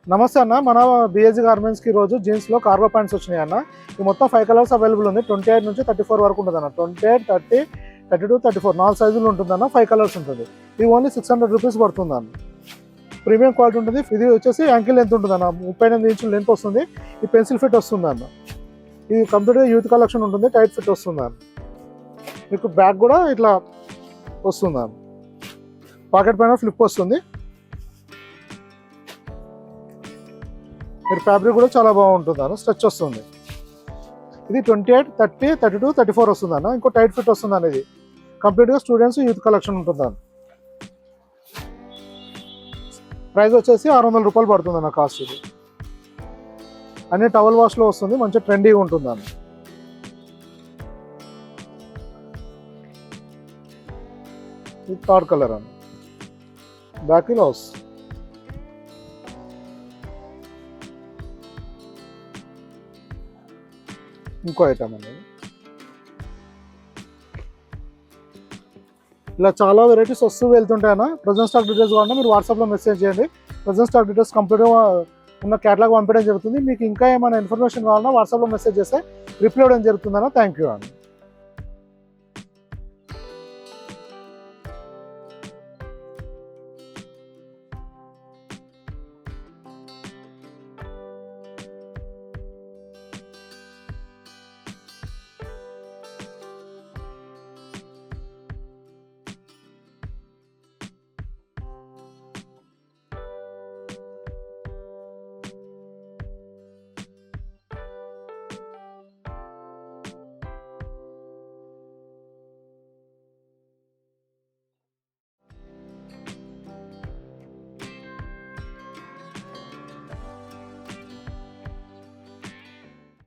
నమస్తే అన్న, మన బిఎస్జీ గార్మెంట్స్కి ఈరోజు జీన్స్లో కార్గో ప్యాంట్స్ వచ్చినాయి అన్న. ఈ మొత్తం 5 కలర్స్ అవైలబుల్ ఉంది. 28 నుంచి 34 వరకు ఉంటుంది అన్న. 28, 30, 32, 34 4 సైజులు ఉంటుందన్న. 5 కలర్స్ ఉంటుంది. ఇది ఓన్లీ 600 రూపీస్ పడుతుంది అన్న. ప్రీమియం క్వాలిటీ ఉంటుంది. ఇది వచ్చేసి యాంకిల్ లెంత్ ఉంటుంది అన్న. 38 ఇంచుల లెంత్ వస్తుంది. ఈ పెన్సిల్ ఫిట్ వస్తుంది అన్న. ఇది కంప్లీట్గా యూత్ కలెక్షన్ ఉంటుంది. టైట్ ఫిట్ వస్తుంది అన్న. మీకు బ్యాగ్ కూడా ఇట్లా వస్తుంది అన్న. పాకెట్ పైన ఫ్లిప్ వస్తుంది. మీరు ఫ్యాబ్రిక్ కూడా చాలా బాగుంటుంది అన్న. స్ట్రెచ్ వస్తుంది. ఇది 28, 30, 32, 34 వస్తుంది అన్న. ఇంకో టైట్ ఫిట్ వస్తుంది అన్న. ఇది కంప్లీట్గా స్టూడెంట్స్ యూత్ కలెక్షన్ ఉంటుంది అన్న. ప్రైస్ వచ్చేసి 600 రూపాయలు పడుతుంది అన్న కాస్ట్. ఇది అన్ని టవల్ వాష్లో వస్తుంది. మంచి ట్రెండీగా ఉంటుంది అన్న. ఇది 3rd కలర్ అన్న. Back loss. ఇంకో ఐటమ్ అండి. ఇలా చాలా వెరైటీస్ వస్తూ వెళ్తుంటాయన్న. ప్రజెంట్ స్టాక్ డీటెయిల్స్ కావాలంటే మీరు వాట్సాప్లో మెసేజ్ చేయండి. ప్రజెంట్ స్టాక్ డీటెయిల్స్ కంప్లీట్గా ఉన్న క్యాటలాగ్ పంపించడం జరుగుతుంది. మీకు ఇంకా ఏమైనా ఇన్ఫర్మేషన్ కావాలన్నా వాట్సాప్లో మెసేజ్ చేస్తే రిప్లై ఇవ్వడం జరుగుతుందన్న. థ్యాంక్ యూ అన్న.